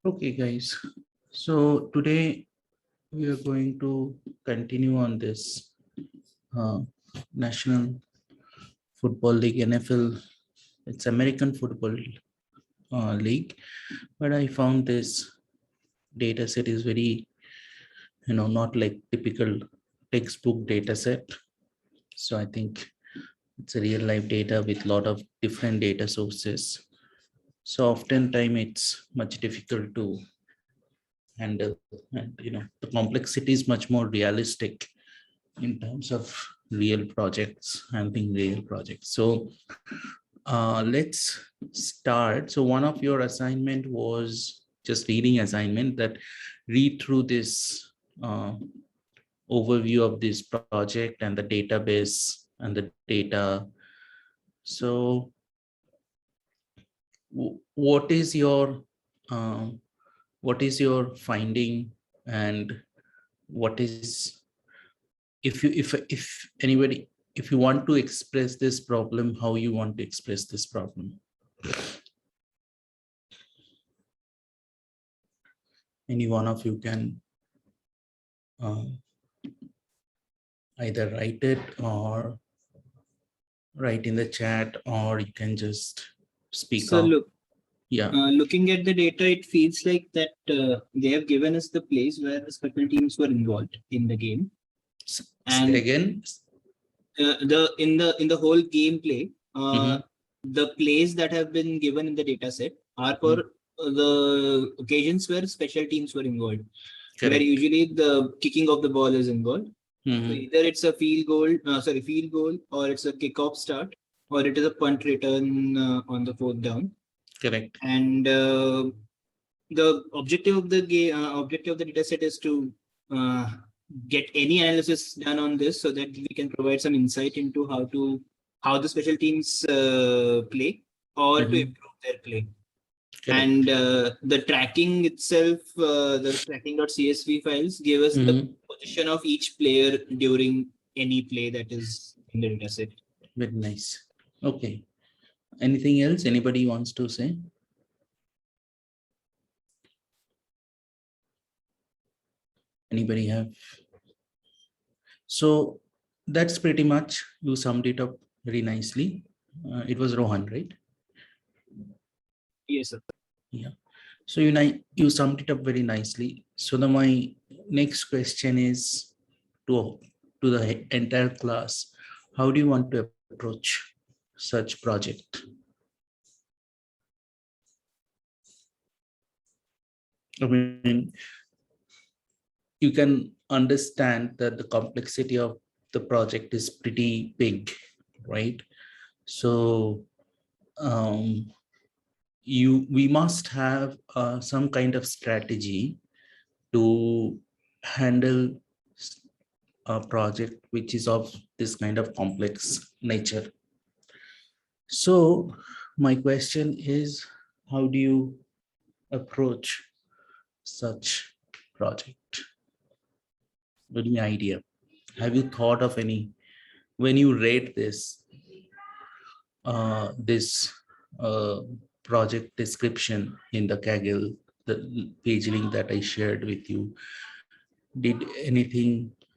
Okay, guys. So today we are going to continue on this uh, National Football League NFL. It's American Football League, but I found this data set is very, not like typical textbook data set. So I think it's a real life data with a lot of different data sources. So oftentimes it's much difficult to handle, and the complexity is much more realistic in terms of real projects, handling real projects. So let's start. So one of your assignment was just reading assignment, that read through this overview of this project and the database and the data. So what is your finding, and what is, if anybody, if you want to express this problem, how you want to express this problem? Any one of you can either write it or write in the chat, or you can just speak So out. look, looking at the data, it feels like that they have given us the place where the special teams were involved in the game. And again, in the whole gameplay, the plays that have been given in the data set are for the occasions where special teams were involved. Correct. Where usually the kicking of the ball is involved. So either it's a field goal, or it's a kickoff start, or it is a punt return on the fourth down. Correct. And the objective of the data set is to get any analysis done on this, so that we can provide some insight into how the special teams play, or to improve their play. Correct. And the tracking itself, the tracking.csv files give us the position of each player during any play that is in the data set. Very nice. Okay. Anything else anybody wants to say? Anybody have? So that's pretty much, you summed it up very nicely. It was Rohan, right? Yes, sir. Yeah. So you summed it up very nicely. So my next question is to the entire class: how do you want to approach such project? I mean, you can understand that the complexity of the project is pretty big, right? So we must have some kind of strategy to handle a project which is of this kind of complex nature. So my question is, how do you approach such project? Any idea? Have you thought of any, when you read this project description in the Kaggle, the page link that I shared with you,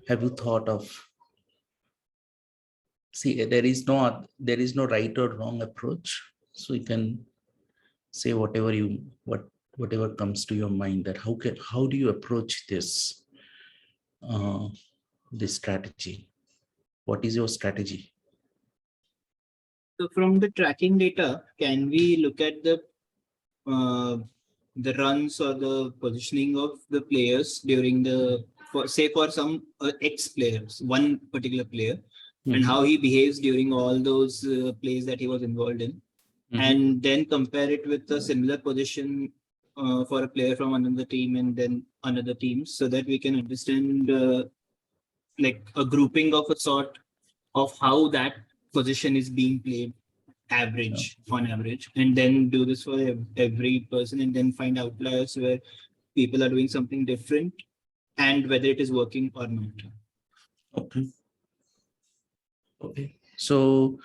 have you thought of, see, there is no right or wrong approach, so you can say whatever comes to your mind, that how do you approach this strategy? What is your strategy? So from the tracking data, can we look at the runs or the positioning of the players during for some X players, one particular player, and how he behaves during all those plays that he was involved in, and then compare it with a similar position for a player from another team and then another team, so that we can understand like a grouping of a sort of how that position is being played on average, and then do this for every person, and then find outliers where people are doing something different and whether it is working or not. Okay. So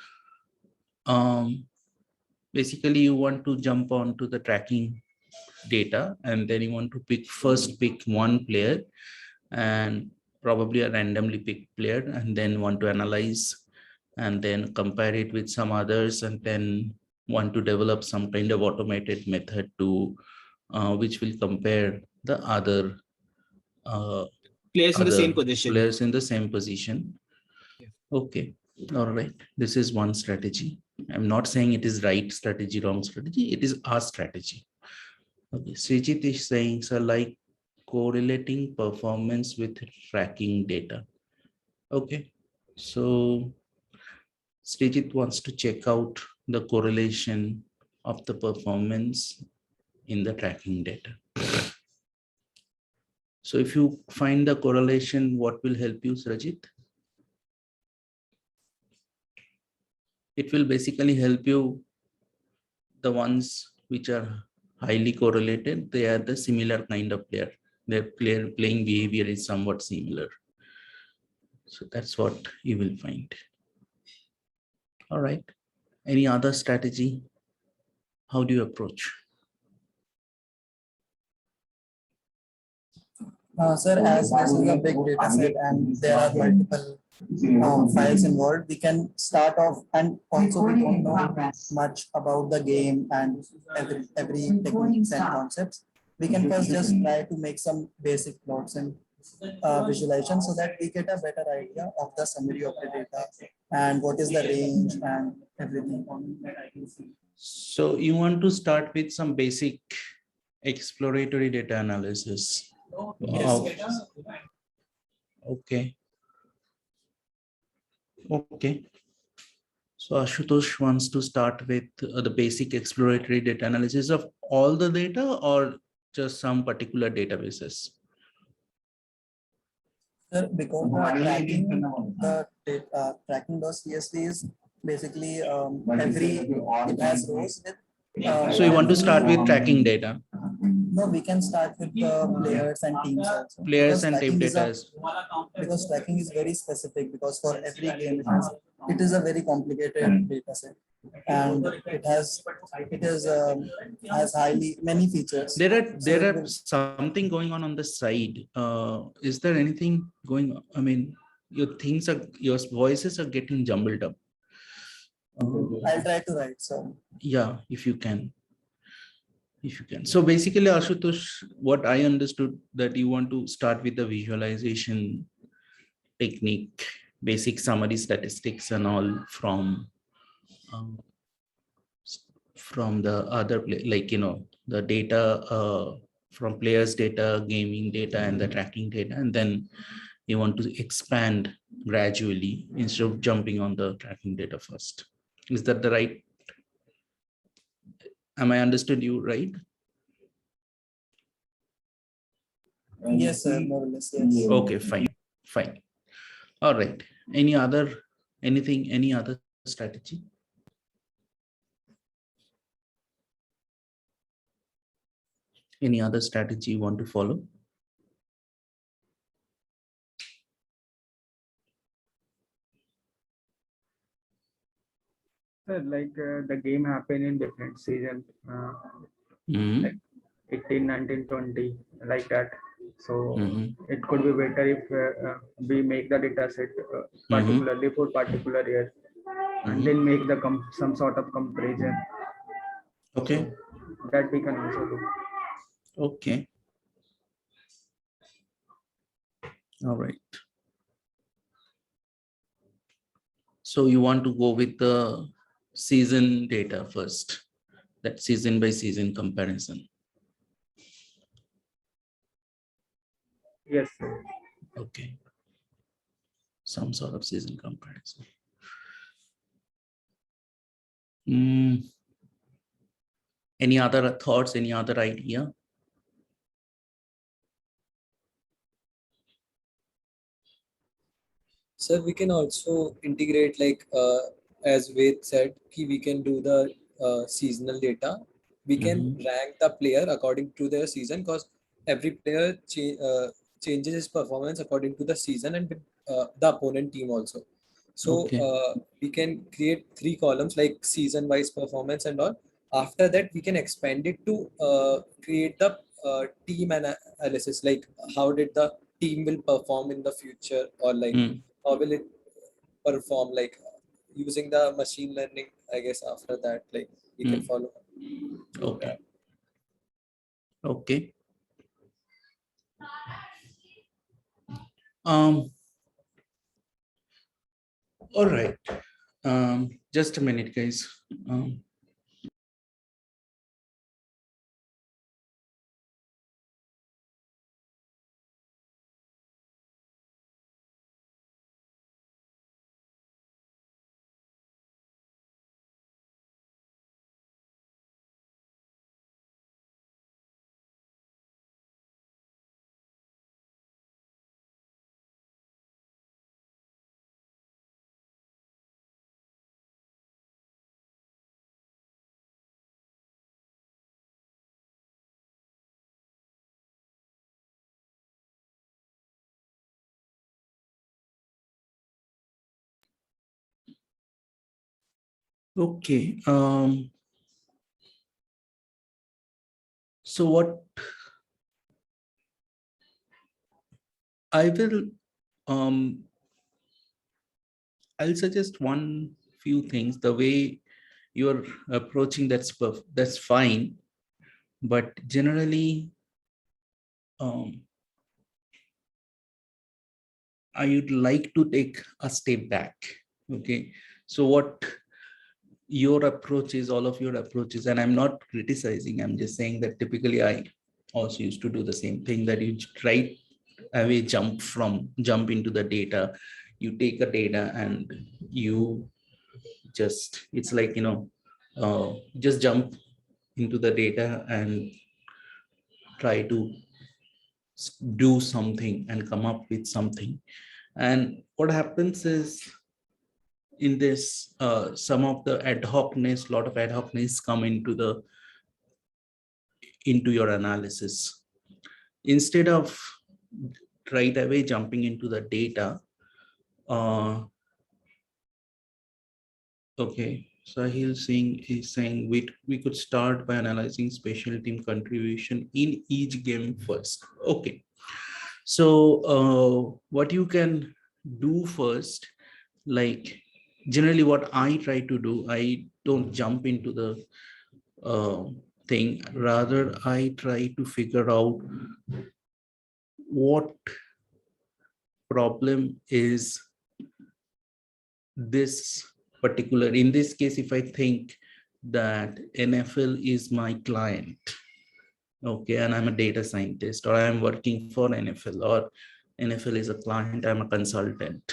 basically you want to jump on to the tracking data, and then you want to first pick one player and probably a randomly picked player, and then want to analyze and then compare it with some others, and then want to develop some kind of automated method to which will compare the uh, Players in the same other position. players in the same position. Yeah. Okay, all right. This is one strategy. I'm not saying it is right strategy, wrong strategy. It is our strategy. Okay, Srijit is saying, so like correlating performance with tracking data. Okay, so Srijit wants to check out the correlation of the performance in the tracking data. So if you find the correlation, what will help you, Srijit? It will basically help you, the ones which are highly correlated, they are the similar kind of player. Their playing behavior is somewhat similar. So that's what you will find. All right. Any other strategy? How do you approach? Sir, as this is a big data set and there are multiple files involved, we can start off, and also we don't know much about the game and every techniques and concepts. We can first just try to make some basic plots and visualization so that we get a better idea of the summary of the data and what is the range and everything. So you want to start with some basic exploratory data analysis. Yes. Okay. Okay. So Ashutosh wants to start with the basic exploratory data analysis of all the data or just some particular databases? Sir, because tracking.csv is basically every, it has rows with. So you want to start with tracking data? No, we can start with the players and teams also. Players and team data. Because tracking is very specific, because for every game it is a very complicated data set, and it has highly many features. There are something going on the side. Is there anything going on? I mean, your voices are getting jumbled up. I'll try to write. So yeah, if you can. So basically, Ashutosh, what I understood, that you want to start with the visualization technique, basic summary statistics and all from the other like the data from players data, gaming data, and the tracking data, and then you want to expand gradually instead of jumping on the tracking data first. Is that the right? Am I understood you right? Yes, sir, more or less, yes. Okay, fine. All right. Any other strategy? Any other strategy you want to follow? Like the game happened in different seasons, like 18, 19, 20, like that. So it could be better if we make the data set particularly for particular year, and then make the some sort of comparison. Okay. So that we can also do. Okay. All right. So you want to go with the season data first, that season by season comparison. Yes, sir. Okay. Some sort of season comparison. Any other thoughts, any other idea? Sir, we can also integrate, like as Ved said, we can do the seasonal data. We can rank the player according to their season, because every player changes his performance according to the season and the opponent team also. So Okay. we can create 3 columns like season-wise performance and all. After that, we can expand it to create the team analysis, like how did the team will perform in the future, or like how will it perform, like using the machine learning. I guess after that, like we can follow. Okay. Okay. All right. Just a minute, guys. Okay. So what I will I'll suggest one few things. The way you're approaching that's fine, but generally I would like to take a step back. Okay, so what your approach is, all of your approaches, and I'm not criticizing, I'm just saying that typically I also used to do the same thing, that you try away jump into the data. You take a data and you just, it's like, just jump into the data and try to do something and come up with something. And what happens is, in this some of the ad hocness, lot of ad hocness come into your analysis. Instead of right away jumping into the data, okay, Sahil Singh is saying we could start by analyzing special team contribution in each game first. Okay, so what you can do first, like generally what I try to do, I don't jump into the thing. Rather, I try to figure out what problem is this particular. In this case, if I think that NFL is my client, okay, and I'm a data scientist, or I'm working for NFL, or NFL is a client, I'm a consultant,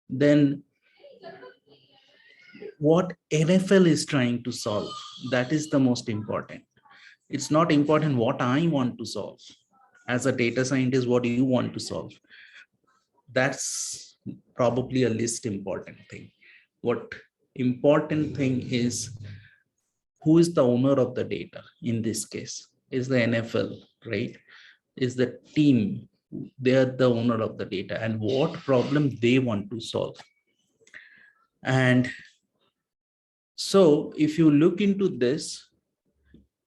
then what NFL is trying to solve, that is the most important. It's not important what I want to solve. As a data scientist, what do you want to solve? That's probably a least important thing. What important thing is, who is the owner of the data? In this case, is the NFL, right? Is the team, they are the owner of the data, and what problem they want to solve. And so if you look into this,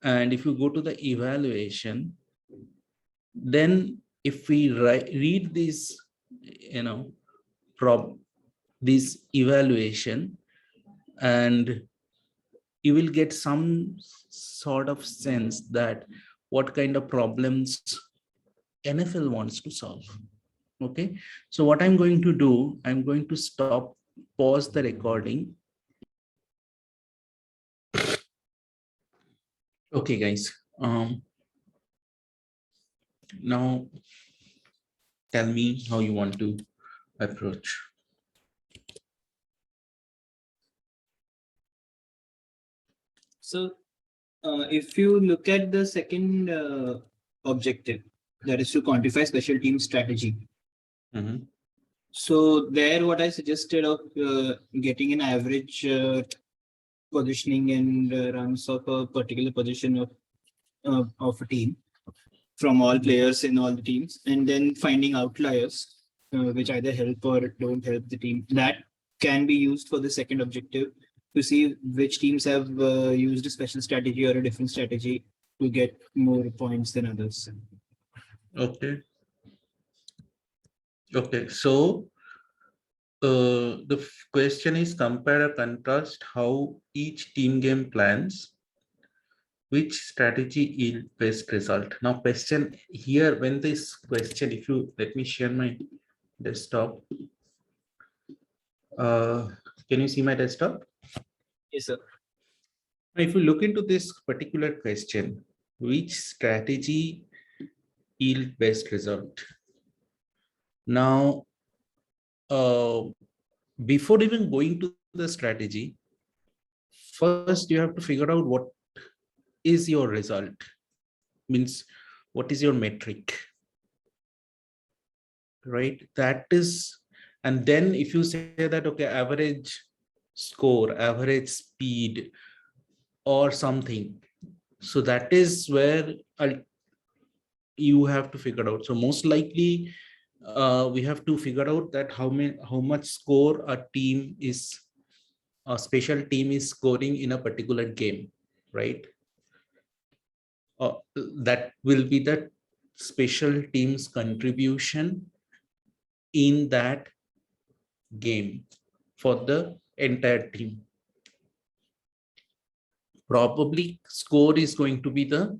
and if you go to the evaluation, then if we read this, this evaluation, and you will get some sort of sense that what kind of problems NFL wants to solve. Okay, so what I'm going to do, I'm going to pause the recording. Okay, guys. Now tell me how you want to approach. So if you look at the second objective, that is to quantify special team strategy. So there, what I suggested of getting an average positioning and runs of a particular position of a team from all players in all the teams, and then finding outliers which either help or don't help the team. That can be used for the second objective, to see which teams have used a special strategy or a different strategy to get more points than others. Okay. Okay. So the question is compare or contrast how each team game plans which strategy yield best result. Now question here, when this question, if you let me share my desktop. Can you see my desktop? Yes, sir. If you look into this particular question, which strategy yield best result? Now, before even going to the strategy, first you have to figure out what is your result. Means what is your metric, right? That is, and then if you say that, okay, average score, average speed or something, so that is where you have to figure out. So most likely we have to figure out that how much score a special team is scoring in a particular game, right? That will be the special team's contribution in that game for the entire team. Probably score is going to be the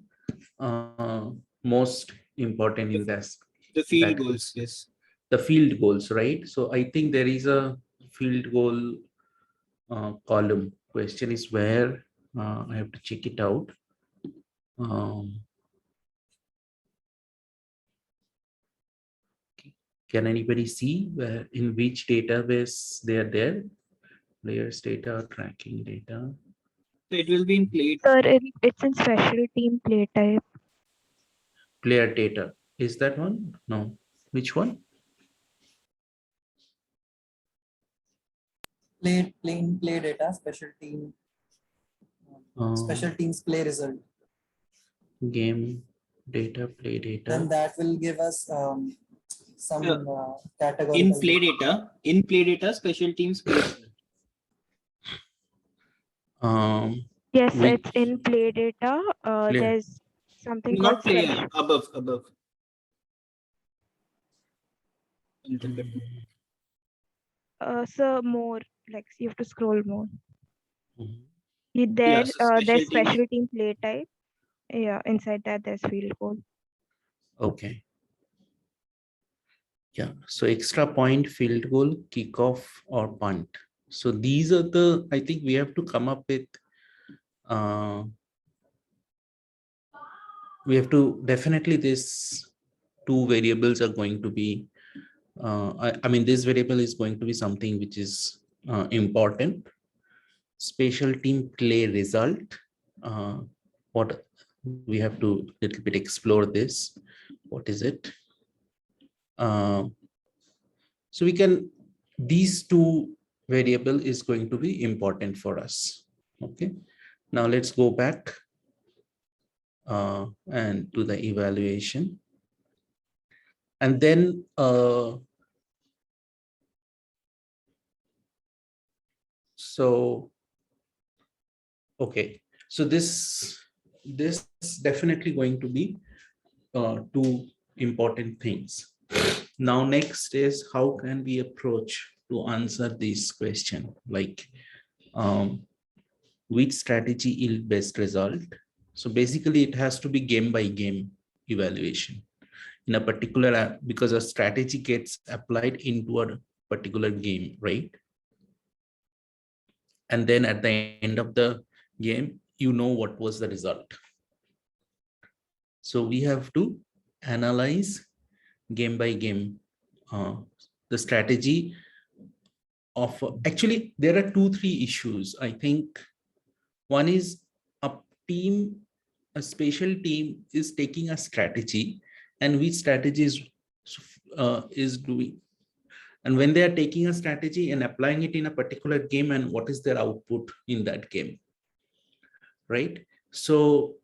most important in this. The field That goals, yes. the field goals, right? So I think there is a field goal column. Question is where I have to check it out. Can anybody see where in which database they are there? Players data, tracking data. So it will be in plate. Sir, it's in special team play type. Player data. Is that one? No. Which one? Play data, special teams play result. Game data, play data. Then that will give us some categorical. In play data, special teams play. Yes, We- it's in play data. Player. There's something called Not player, special. above. So more, like you have to scroll more. Mhm. There, so special there's teams. special team play type. Yeah, inside that there's field goal. Okay. Yeah. So extra point, field goal, kickoff, or punt. So these are the, I think we have to come up with, we have to definitely, this two variables are going to be, I mean, this variable is going to be something which is important. Special team play result. What we have to little bit explore this. What is it? So we can, these two variable is going to be important for us. Okay. Now let's go back and do the evaluation. And then so, okay. So this definitely going to be two important things. Now next is how can we approach to answer this question, like which strategy yield best result. So basically it has to be game by game evaluation in a particular app, because a strategy gets applied into a particular game, right? And then at the end of the game, you know what was the result. So we have to analyze game by game the strategy of, actually there are 2-3 issues. I think one is a special team is taking a strategy, and which strategy is doing, and when they are taking a strategy and applying it in a particular game, and what is their output in that game, right? So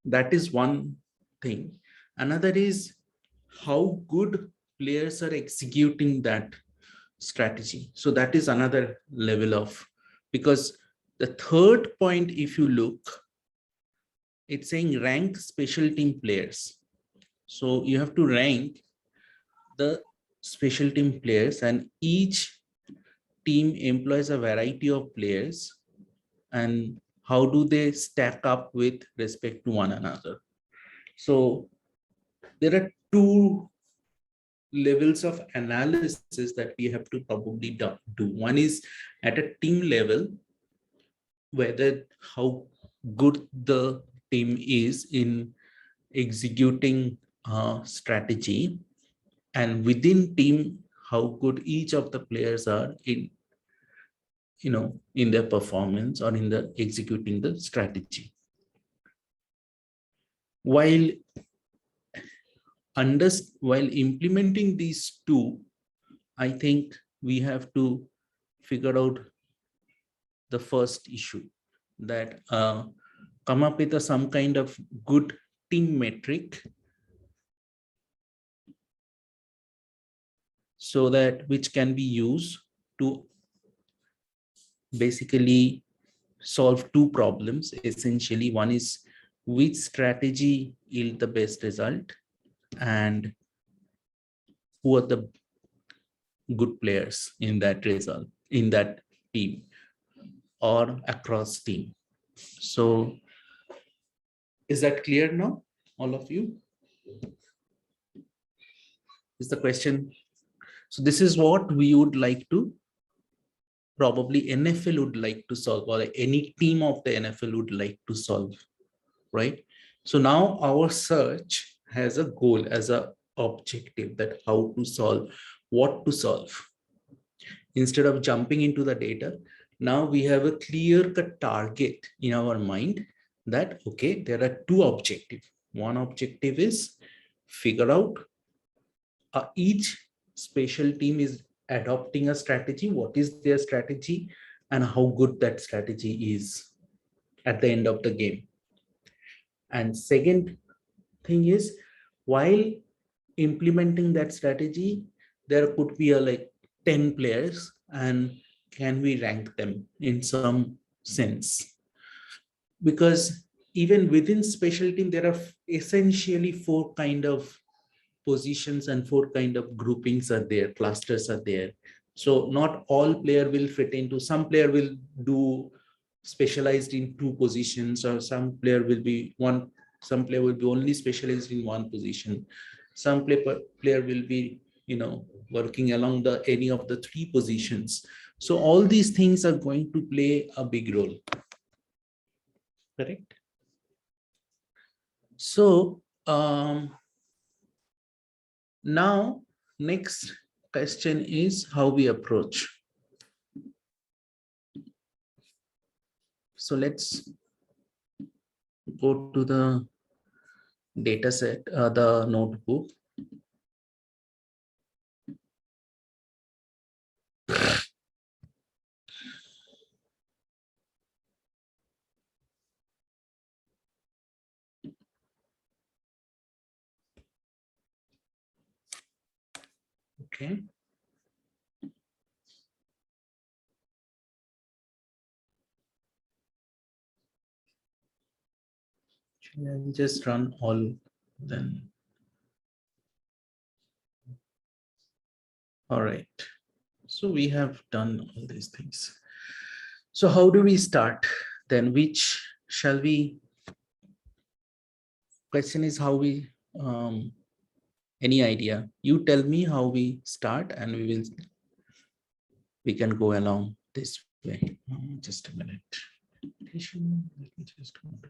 that is one thing. Another is how good players are executing that strategy. So that is another level of because the third point, if you look, it's saying rank special team players. So you have to rank the special team players, and each team employs a variety of players, and how do they stack up with respect to one another. So there are two levels of analysis that we have to probably do. One is at a team level, whether how good the team is in executing strategy, and within team how good each of the players are in in their performance or in the executing the strategy. While while implementing these two, I think we have to figure out the first issue, that come up with some kind of good team metric, so that which can be used to basically solve two problems. Essentially, one is which strategy yield the best result, and who are the good players in that result, in that team or across team. So is that clear now, all of you? Is the question? So this is what we would like to, probably NFL would like to solve, or any team of the NFL would like to solve, right? So now our search has a goal, as a objective, that how to solve, what to solve. Instead of jumping into the data, now we have a clear-cut target in our mind, that okay, there are two objectives. One objective is figure out each special team is adopting a strategy, what is their strategy, and how good that strategy is at the end of the game. And second thing is, while implementing that strategy, there could be like 10 players, and can we rank them in some sense? Because even within special team, there are essentially four kind of positions and four kind of groupings are there, clusters are there. So not all player will fit into, some player will do specialized in two positions, or some player will be only specialized in one position. Some player will be working along the any of the three positions. So all these things are going to play a big role, correct? So now next question is how we approach. So let's go to the data set, the notebook. Okay. And just run all then. All right. So we have done all these things. So how do we start then? Which shall we? Question is how we, any idea? You tell me how we start, and we can go along this way. Just a minute. Let me just go to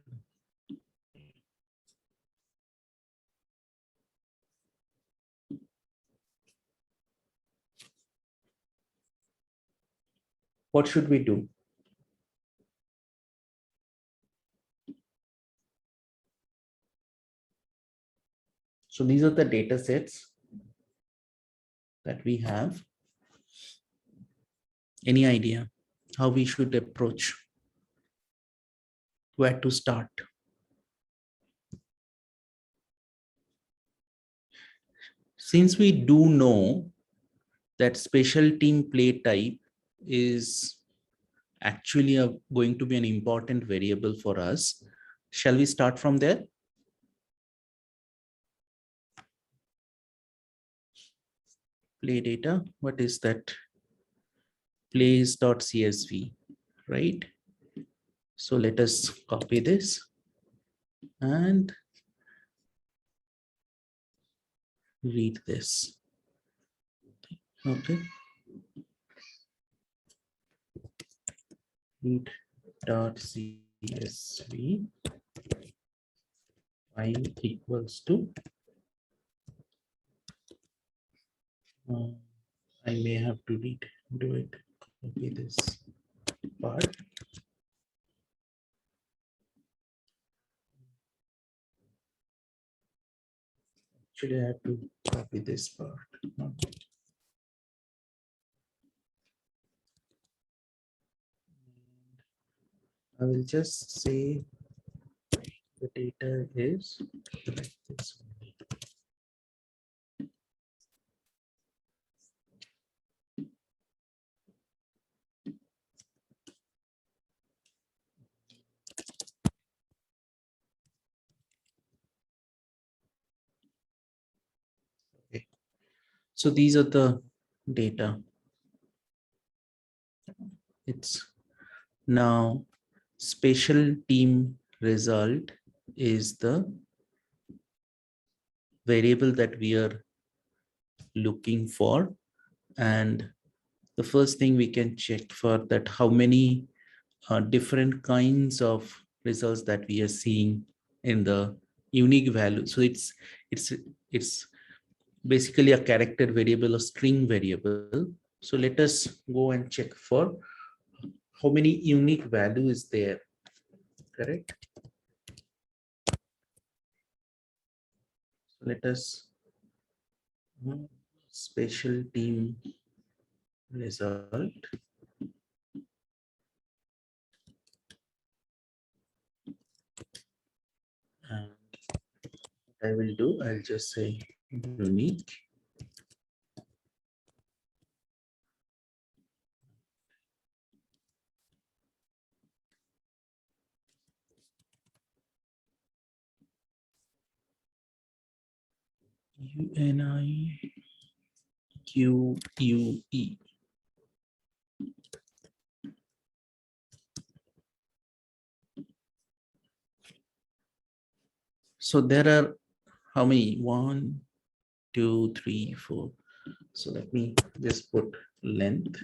what should we do? So these are the data sets that we have. Any idea how we should approach? Where to start? Since we do know that special team play type is actually going to be an important variable for us. Shall we start from there? Play data, what is that? Plays.csv, right? So let us copy this and read this. Okay. Read.csv file equals to I may have to do it. Copy this part. Actually, I have to copy this part. I will just say the data is like this only. Okay. So these are the data. It's now special team result is the variable that we are looking for, and the first thing we can check for that how many different kinds of results that we are seeing in the unique value. So it's basically a character variable, a string variable. So let us go and check for how many unique value is there, correct? So let us special team result. And what I will do, I'll just say unique. UNIQUE. So there are how many? 1, 2, 3, 4. So let me just put length.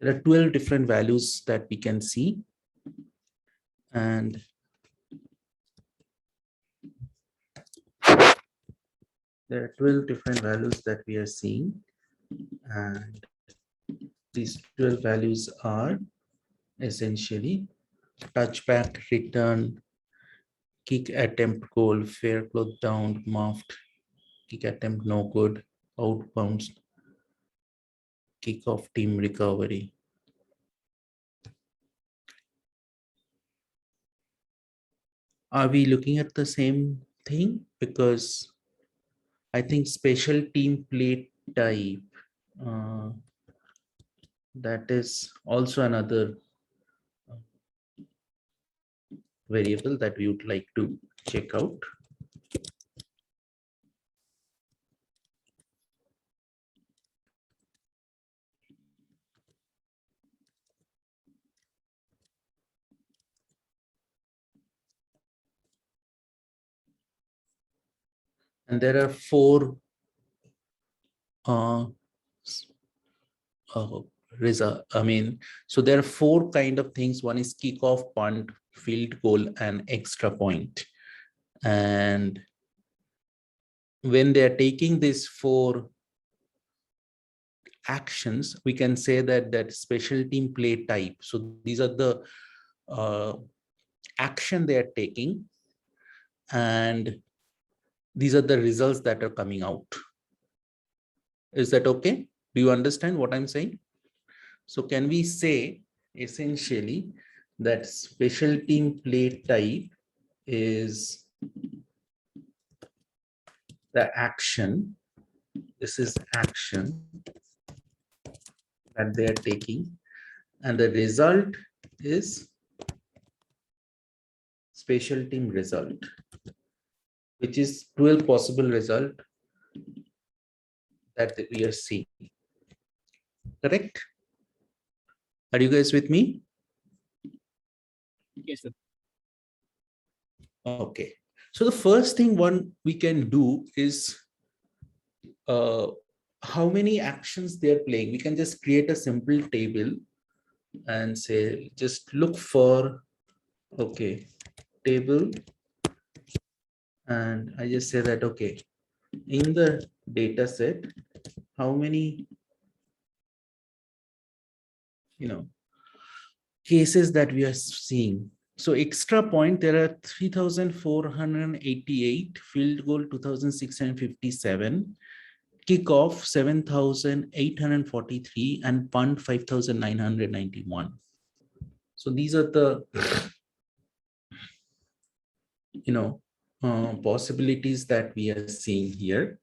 There are 12 different values that we can see. And there are 12 different values that we are seeing. And these 12 values are essentially touchback, return, kick attempt goal, fair cloth down, muffed, kick attempt no good, outbounds, kickoff team recovery. Are we looking at the same thing? Because I think special team play type, uh, that is also another variable that we would like to check out. And there are four so there are four kind of things. One is kickoff, punt, field goal, and extra point. And when they are taking these four actions, we can say that special team play type. So these are the action they are taking, and these are the results that are coming out. Is that okay? Do you understand what I'm saying? So can we say essentially that special team play type is the action. This is action that they are taking, and the result is spatial team result, which is 12 possible result that we are seeing. Correct? Are you guys with me? Yes, sir. Okay. So the first thing we can do is how many actions they're playing. We can just create a simple table and say, just look for, okay, table. And I just say that, okay, in the data set, how many, cases that we are seeing. So extra point, there are 3,488, field goal 2,657, kickoff 7,843, and punt 5,991. So these are the possibilities that we are seeing here.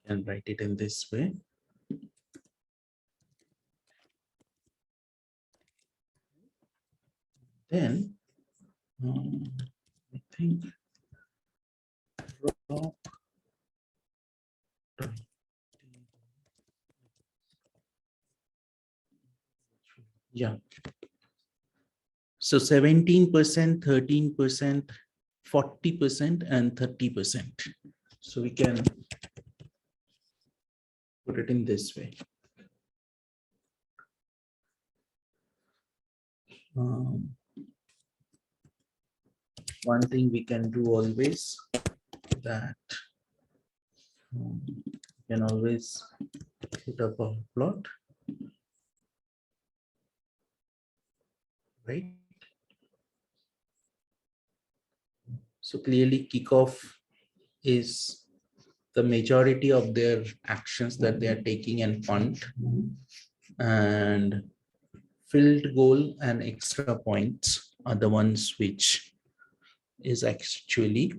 And write it in this way. Then I think yeah. So 17%, 13%, 40%, and 30%. So we can put it in this way. One thing we can do always that we can always put up a plot, right? So clearly kickoff is the majority of their actions that they are taking, and punt, and field goal and extra points are the ones which is actually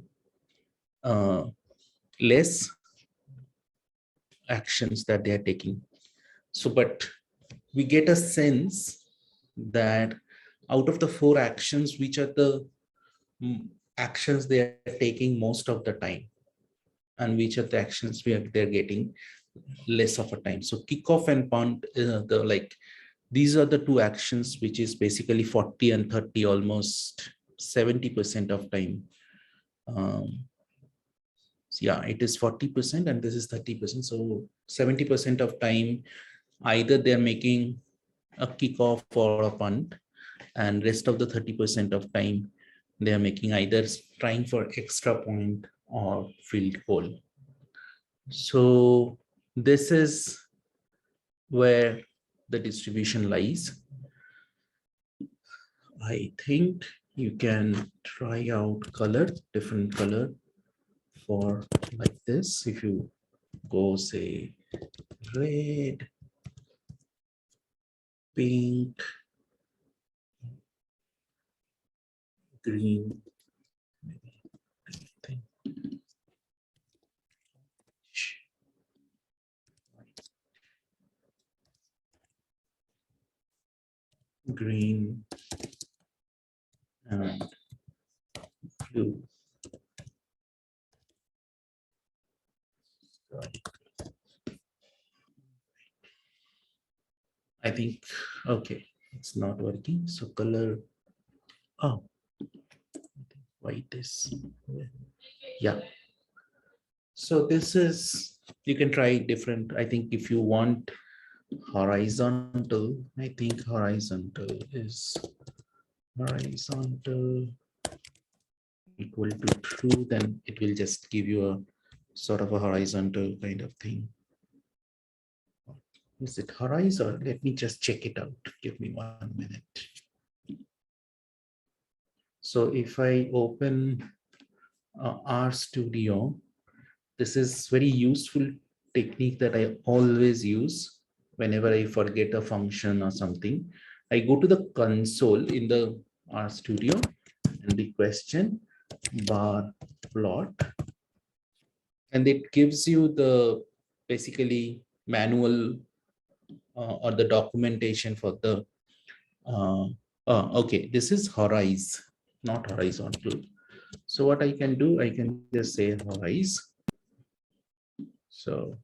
less actions that they are taking. So, but we get a sense that out of the 4 actions, which are the actions they are taking most of the time, and which are the actions they're getting less of a time. So kickoff and punt, these are the 2 actions, which is basically 40 and 30, almost 70% of time. Yeah, it is 40% and this is 30%. So 70% of time, either they're making a kickoff or a punt, and rest of the 30% of time, they're making either trying for extra point or field goal. So this is where the distribution lies. I think you can try out different color for like this. If you go say red, pink, green, maybe anything. Green and blue. I think, okay, it's not working. So color, oh, white is, yeah. So this is, you can try different. I think if you want horizontal, I think horizontal is horizontal equal to true, then it will just give you a sort of a horizontal kind of thing. Is it horizontal? Let me just check it out. Give me 1 minute. So if I open RStudio, this is very useful technique that I always use whenever I forget a function or something. I go to the console in the RStudio and the question bar plot, and it gives you the basically manual or the documentation for the okay, this is horizon, not horizontal. So what I can do, I can just say horizon. So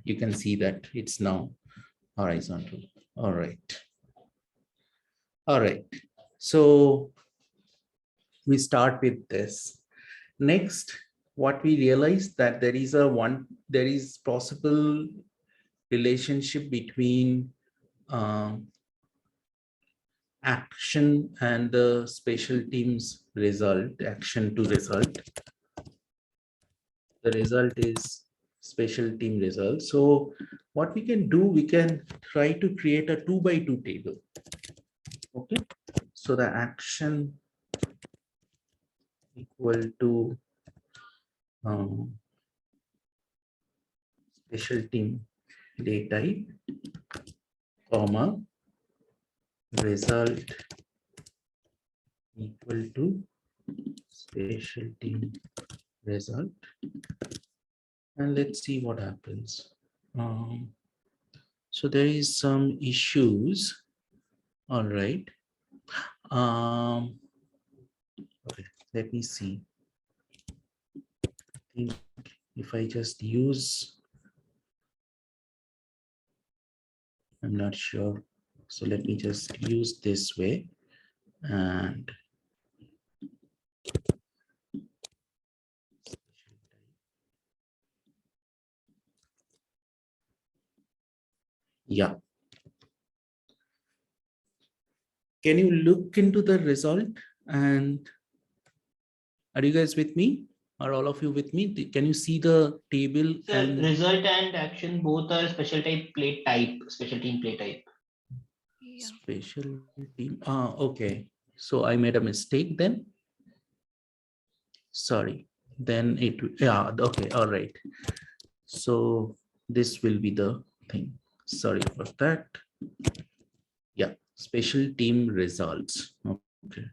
you can see that it's now horizontal. All right. All right. So we start with this. Next, what we realize that there is possible relationship between action and the special team's result, action to result. The result is special team result. So what we can do, we can try to create a 2 by 2 table. Okay. So the action equal to special team day type, comma, result equal to special team result. And let's see what happens. So there is some issues. All right. Okay, let me see. I think if I just use, I'm not sure. So let me just use this way and yeah. Can you look into the result? And are you guys with me? Are all of you with me? Can you see the table? So And result and action both are special team play type. Yeah. special team. Okay. So I made a mistake then. Sorry. Then it, yeah, okay. All right. So this will be the thing. Sorry for that. Yeah. Special team results. Okay.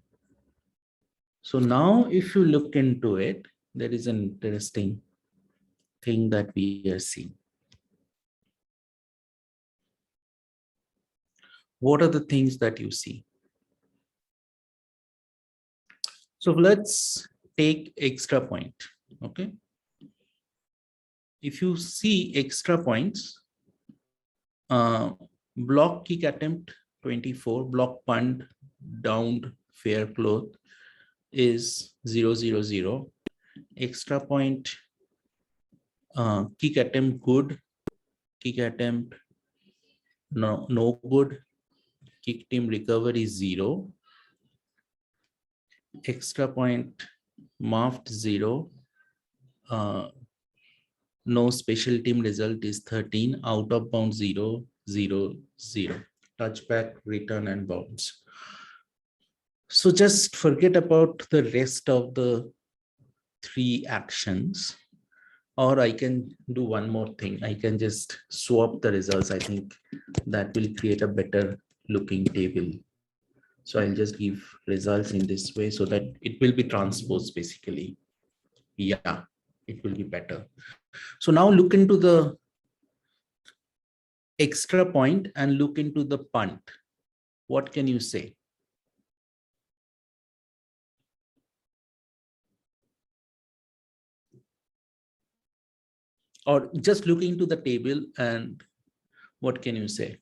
So now if you look into it, there is an interesting thing that we are seeing. What are the things that you see? So let's take extra point. Okay. If you see extra points, block kick attempt 24, block punt, downed, fair cloth is 000. Extra point, kick attempt good, kick attempt no good, kick team recovery 0, extra point marked 0, no special team result is 13, out of bounds 0, 0, 0, touchback, return and bounds. So just forget about the rest of the 3 actions, or I can do one more thing. I can just swap the results. I think that will create a better looking table. So I'll just give results in this way so that it will be transposed basically. Yeah, it will be better. So now look into the extra point and look into the punt. What can you say? Or just look into the table and what can you say?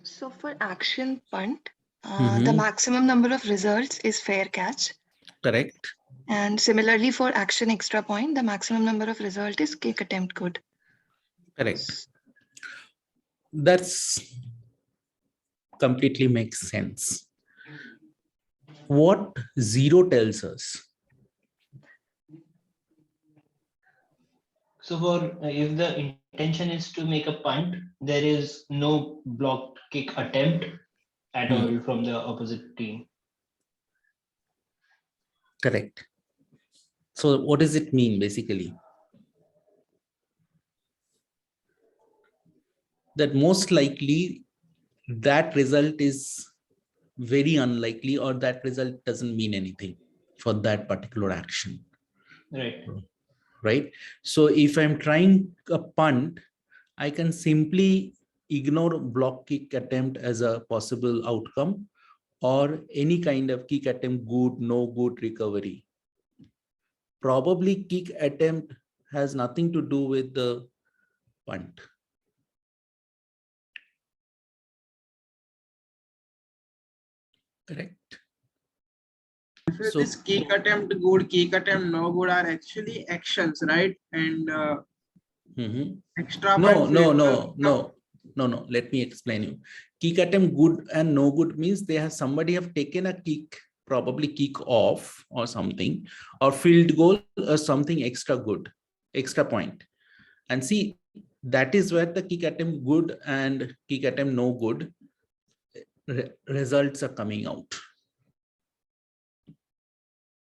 So for action punt, the maximum number of results is fair catch. Correct. And similarly for action extra point, the maximum number of result is kick attempt good. Correct. That's completely makes sense. What 0 tells us? So for if the intention is to make a punt, there is no blocked kick attempt at all from the opposite team. Correct. So what does it mean basically? that most likely that result is very unlikely, or that result doesn't mean anything for that particular action. Right. Right? So if I'm trying a punt, I can simply ignore block kick attempt as a possible outcome, or any kind of kick attempt, good, no good, recovery. Probably kick attempt has nothing to do with the punt. Correct. So this kick attempt good, kick attempt no good are actually actions, right? And extra no, point no, field, no, no, no, no. Let me explain you. Kick attempt good and no good means they have somebody have taken a kick, probably kick off or something, or field goal or something extra good, extra point. And see, that is where the kick attempt good and kick attempt no good results are coming out.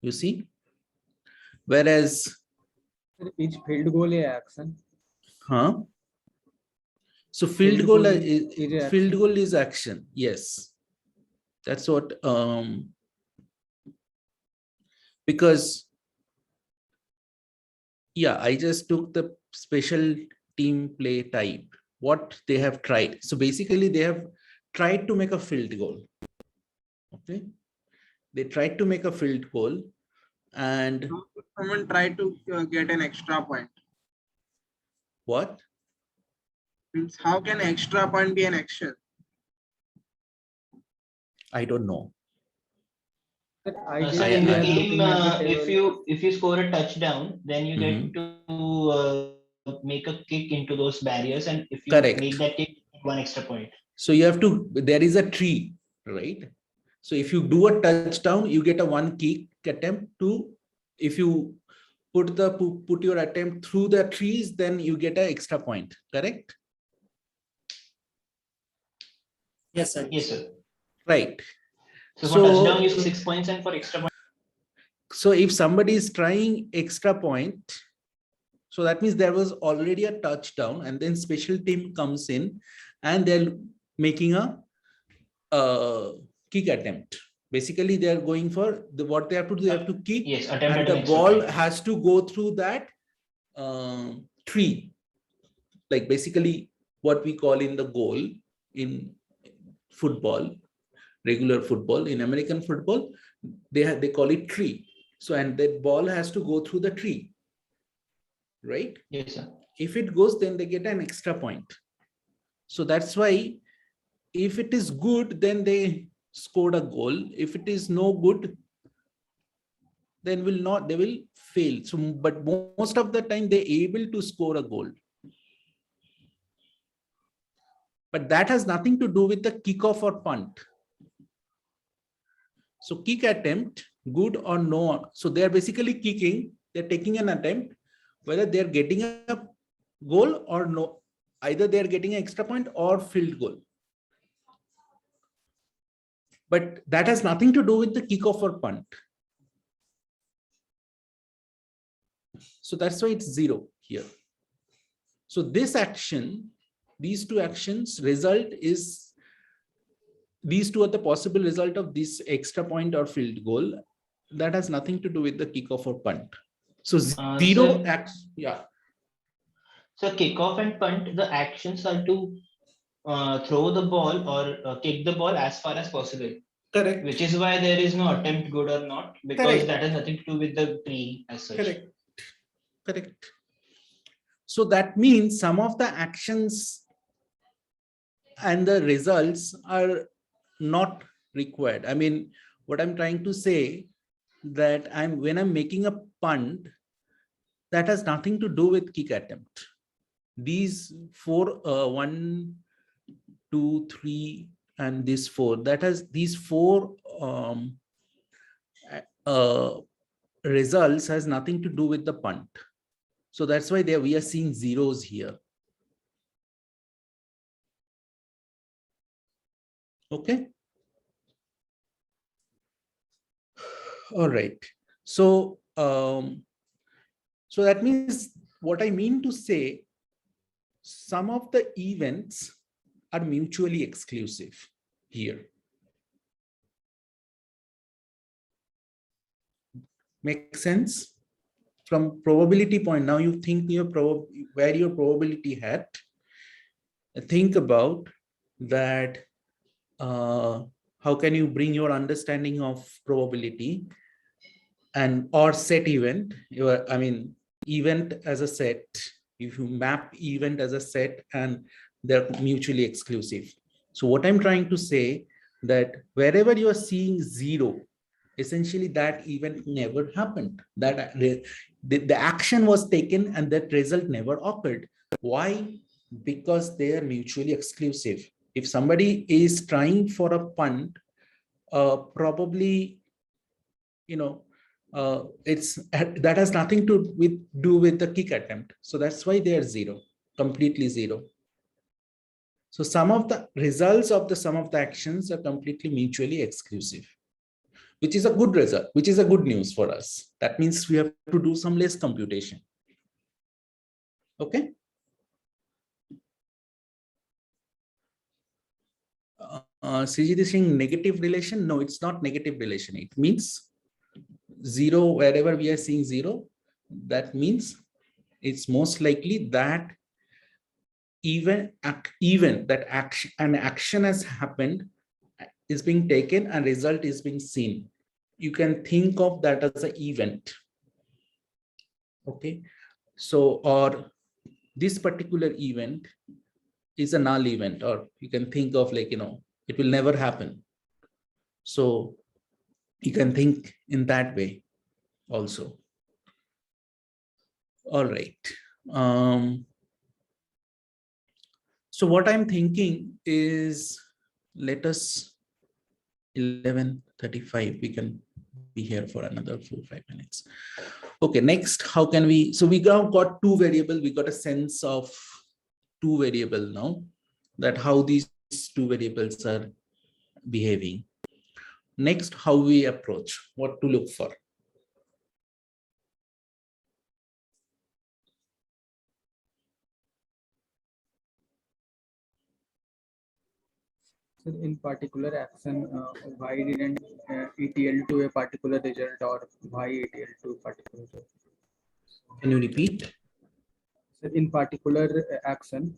You see? Whereas, each field goal is action. huh? So Field goal is field action. goal is action. Yes, that's what. Because yeah, I just took the special team play type. What they have tried. So basically, they have tried to make a field goal. Okay, they tried to make a field goal, and someone try to get an extra point. what? Means how can extra point be an action? I don't know. I So guess in we the are game, looking at the if you score a touchdown, then you get to make a kick into those barriers, and if you Correct. make that kick, one extra point. So you have to. There is a tree, right? So if you do a touchdown, you get a one kick attempt to. If you put your attempt through the trees, then you get an extra point. Correct? Yes, sir. Yes, sir. Right. So for touchdown, you 6 points, and for extra point. So if somebody is trying extra point, so that means there was already a touchdown, and then special team comes in, and they're making a kick attempt. Basically, they are going for what they have to do. They have to kick, Yes, and the ball has to go through that tree, like basically what we call in the goal in football, regular football. In American football, they call it tree. So, and that ball has to go through the tree, right? Yes, sir. If it goes, then they get an extra point. So that's why if it is good, then they scored a goal. If it is no good, then they will fail. So, but most of the time they able to score a goal. But that has nothing to do with the kickoff or punt. So kick attempt, good or no. So they are basically kicking, they're taking an attempt, whether they're getting a goal or no. Either they're getting an extra point or field goal. But that has nothing to do with the kickoff or punt. So that's why it's 0 here. So this action, these two actions result is, these two are the possible result of this extra point or field goal. That has nothing to do with the kickoff or punt. So 0 acts, yeah. So kickoff and punt, the actions are to throw the ball or kick the ball as far as possible. Correct. Which is why there is no attempt good or not, because correct, that has nothing to do with the tree as such. Correct. Correct. So that means some of the actions and the results are not required. I mean, what I'm trying to say that when I'm making a punt, that has nothing to do with kick attempt. These 4, 1, 2, 3, and this 4, that has these 4 results has nothing to do with the punt. So that's why we are seeing zeros here. Okay. All right. So, so that means what I mean to say, some of the events are mutually exclusive here. Make sense? From probability point, now you think where your probability hat. Think about that. How can you bring your understanding of probability and or set event? Event as a set. If you map event as a set and they're mutually exclusive. So what I'm trying to say that wherever you are seeing 0, essentially that event never happened. That the action was taken and that result never occurred. Why? Because they are mutually exclusive. If somebody is trying for a punt, probably, it's that has nothing to do with the kick attempt. So that's why they are 0, completely 0. So some of the results of the sum of the actions are completely mutually exclusive, which is a good result, which is a good news for us. That means we have to do some less computation. Okay. CG is saying negative relation. No, it's not negative relation. It means 0, wherever we are seeing 0, that means it's most likely that even that an action has happened, is being taken and result is being seen. You can think of that as an event. Okay. So, or this particular event is a null event, or you can think of like, it will never happen. So you can think in that way also. All right. So what I'm thinking is, let us 11:35. We can be here for another 4-5 minutes. Okay, next, how can we? So we now got 2 variables. We got a sense of 2 variables now, that how these 2 variables are behaving. Next, how we approach, what to look for. So in particular action, why didn't ETL to a particular result, or why ETL to a particular result? Can you repeat? So in particular action,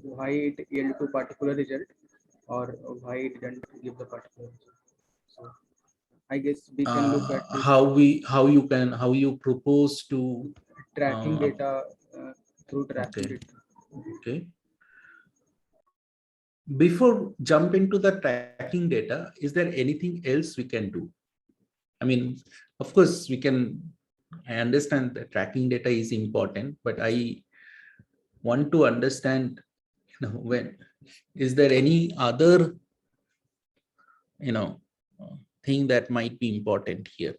why it yield to particular result, or why it didn't give the particular result. So I guess we can look at this, how you propose to tracking data through tracking okay. data. Okay. Before jump into the tracking data, is there anything else we can do? I mean, of course, I understand that tracking data is important, but I want to understand, when is there any other, thing that might be important here?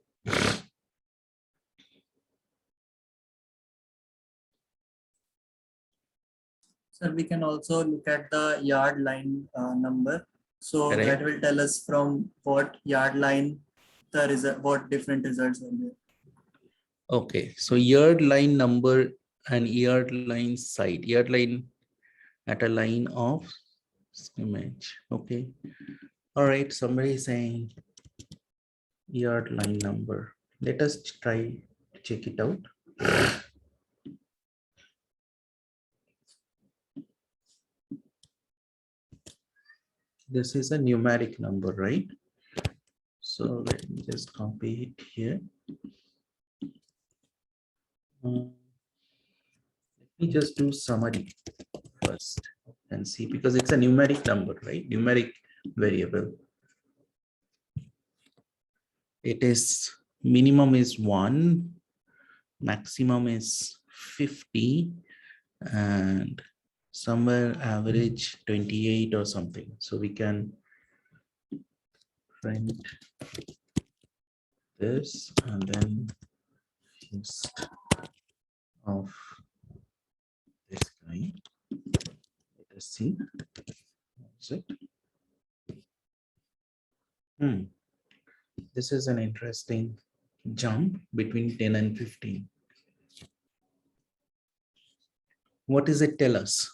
Sir, we can also look at the yard line number. So Correct. that will tell us from what yard line the result, what different results are there. Okay, so yard line number and yard line side, yard line at a line of image. Okay. All right, somebody is saying yard line number. Let us try to check it out. This is a numeric number, right? So let me just copy it here. Let me just do summary first and see, because it's a numeric number, right? Numeric variable. It is minimum is 1, maximum is 50, and somewhere average 28 or something. So we can print this and then list of this guy. Let us see. That's it. This is an interesting jump between 10 and 15. What does it tell us?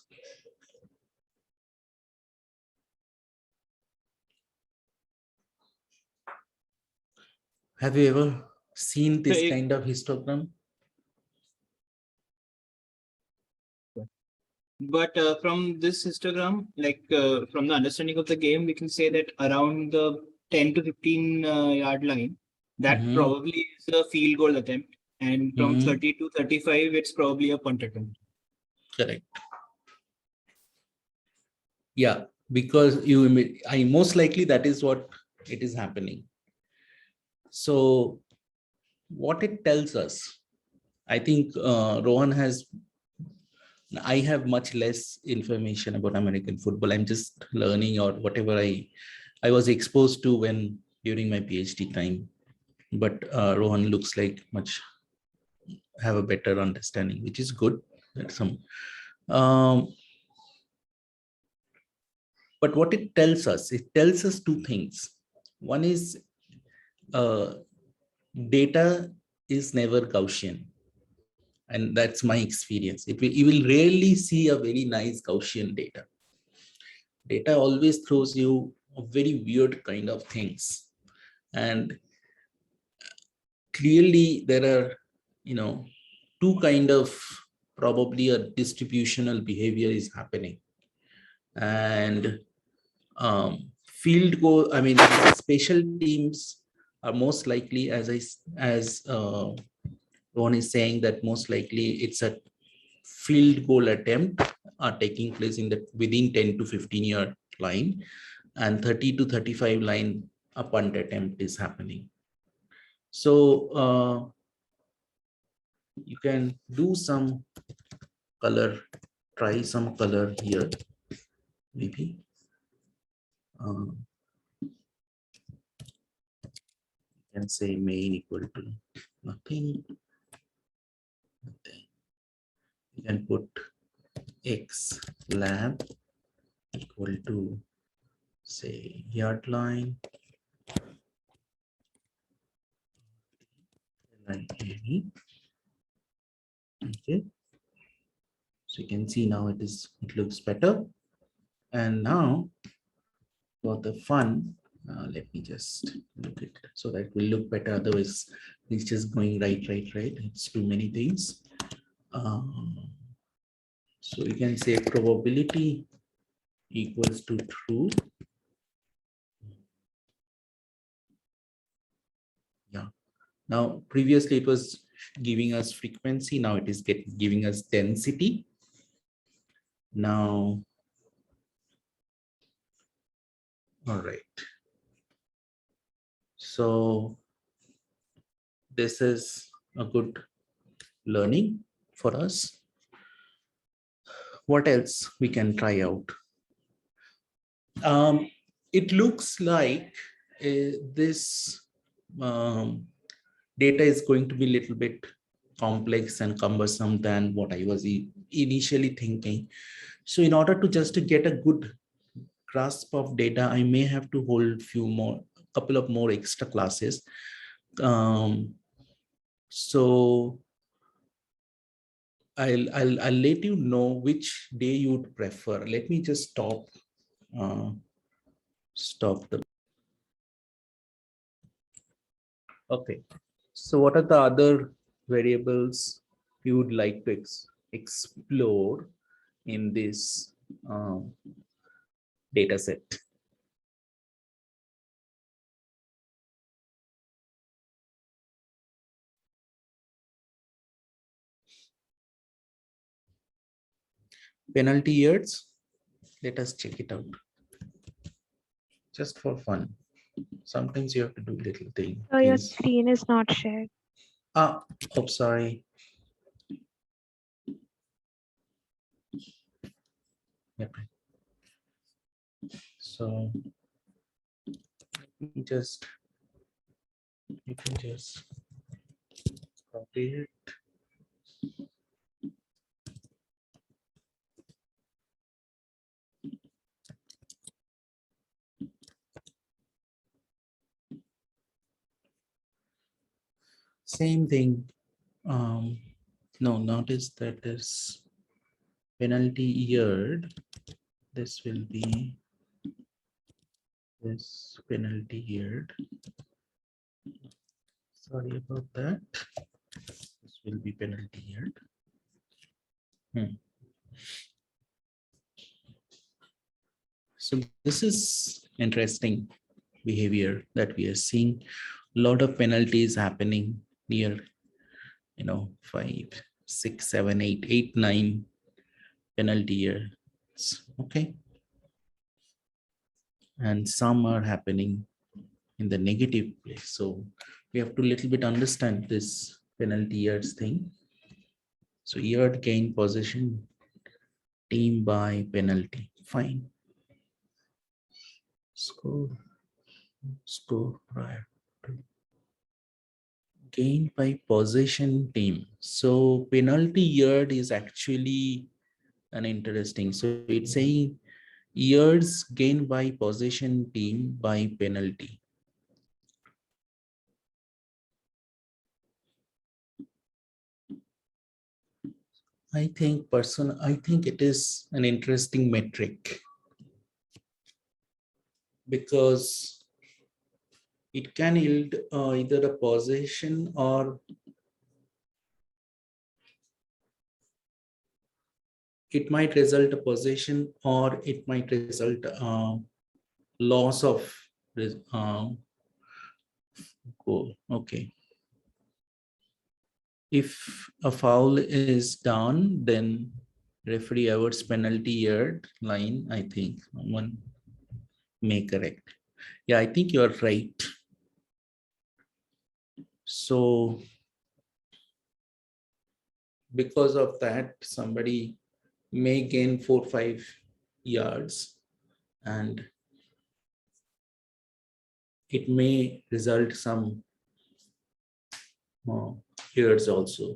Have you ever seen this So kind of histogram? But from this histogram, like from the understanding of the game, we can say that around the 10 to 15 yard line, that Mhm, probably is a field goal attempt. And from mhm. 30 to 35, it's probably a punt attempt. Correct. Yeah, because I most likely that is what it is happening. So what it tells us, I think Rohan has, I have much less information about American football. I'm just learning or whatever I was exposed to when during my PhD time. But Rohan looks like much have a better understanding, which is good. That's some. Um, but what it tells us two things. One is uh, data is never Gaussian, and that's my experience. You will rarely see a very nice Gaussian data. Data always throws you a very weird kind of things, and clearly there are, two kind of probably a distributional behavior is happening, and field goal. I mean, special teams are most likely, as Ron is saying, that most likely it's a field goal attempt are taking place in the within 10 to 15 year line, and 30 to 35 line a punt attempt is happening. So you can do some color, try some color here, maybe. You can say main equal to nothing. Then you can put x lab equal to, say, yard line, like any. Okay, so you can see now it looks better. And now for the fun, let me just look it so that it will look better. Otherwise, it's just going right. It's too many things. So you can say probability equals to true. Yeah. Now, previously it was giving us frequency. Now it is giving us density. Now, all right. So this is a good learning for us. What else we can try out? It looks like this data is going to be a little bit complex and cumbersome than what I was initially thinking. So in order to just to get a good grasp of data, I may have to hold couple of more extra classes. So I'll let you know which day you'd prefer. Let me just stop the. Okay. So what are the other variables you would like to explore in this data set? Penalty yards. Let us check it out. Just for fun. Sometimes you have to do little So your things. screen is not shared. Oh, sorry. Yep. So you can just copy it. Same thing. No, notice that this penalty yard, this will be this penalty yard. Sorry about that. This will be penalty here. So this is interesting behavior that we are seeing. A lot of penalties happening near, 5, 6, 7, 8, 8, 9 penalty years. Okay. And some are happening in the negative place. So we have to little bit understand this penalty years thing. So yard gain possession team by penalty. Fine. Score prior to gain by possession team. So penalty yard is actually an interesting. So it's saying yards gained by possession team by penalty. I think it is an interesting metric because it can yield either a possession or it might result a possession or it might result loss of goal. Okay. If a foul is done, then referee awards penalty yard line. I think one may correct. Yeah, I think you're right. So because of that, somebody may gain 4-5 yards and it may result some yards also.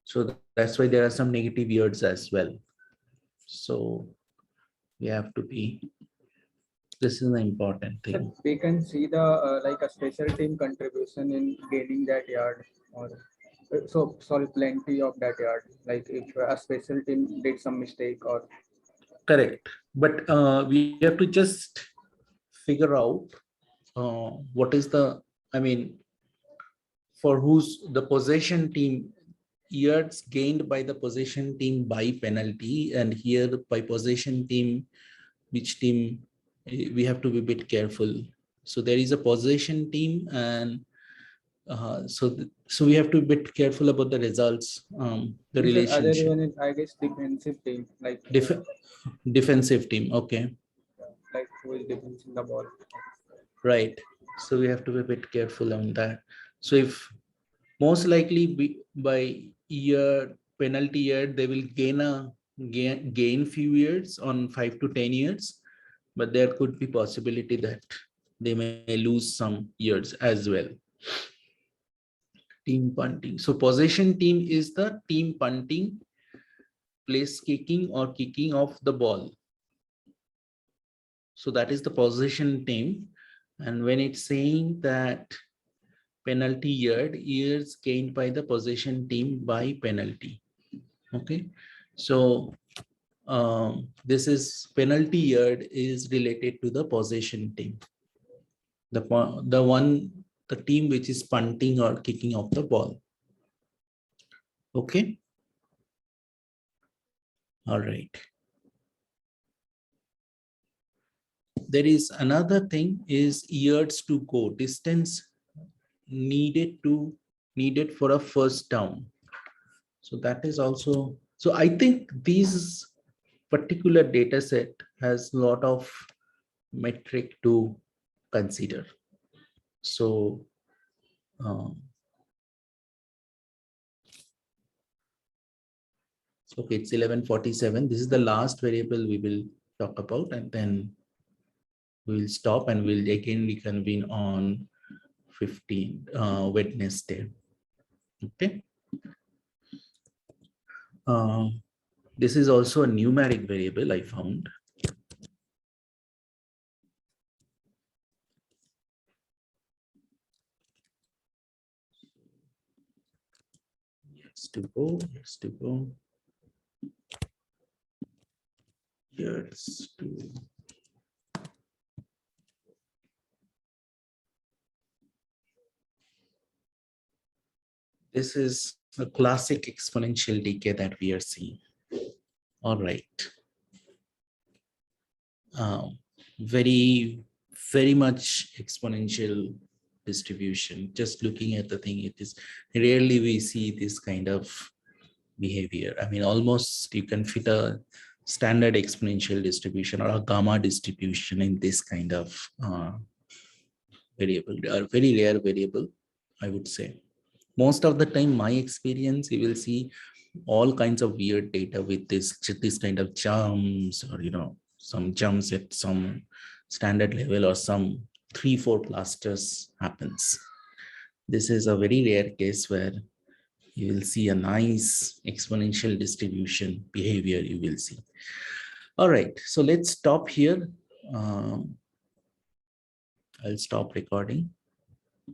So that's why there are some negative yards as well. So we have to be, this is an important thing. We can see the like a special team contribution in gaining that yard, or so sorry, plenty of that yard. Like if a special team did some mistake or Correct. But we have to just figure out what is the, I mean, for who's the possession team, yards gained by the possession team by penalty, and here by possession team, which team we have to be a bit careful. So there is a possession team, and so we have to be a bit careful about the results, the other relationship. one is I guess defensive team, like Defensive team, okay, like who is defending the ball. right. So we have to be a bit careful on that. So if most likely by year penalty year, they will gain few years on 5 to 10 years, but there could be possibility that they may lose some years as well. Team punting. So possession team is the team punting, place kicking or kicking of the ball. So that is the possession team. And when it's saying that penalty years gained by the possession team by penalty. Okay. So this is penalty yard is related to the possession team. The team which is punting or kicking off the ball. Okay. All right. There is another thing is yards to go, distance needed for a first down. So that is also, so I think these particular data set has a lot of metric to consider. So okay, it's 11:47. This is the last variable we will talk about, and then we will stop and we'll again reconvene on 15 Wednesday. Okay. This is also a numeric variable I found. Yes to go, yes to go. Yes to This is a classic exponential decay that we are seeing. All right. Very, very much exponential distribution. Just looking at the thing, it is rarely we see this kind of behavior. I mean, almost you can fit a standard exponential distribution or a gamma distribution in this kind of variable, or very rare variable, I would say. Most of the time, my experience, you will see all kinds of weird data with this kind of jumps, or some jumps at some standard level, or some 3-4 clusters happens. This is a very rare case where you will see a nice exponential distribution behavior you will see. All right, so let's stop here. I'll stop recording.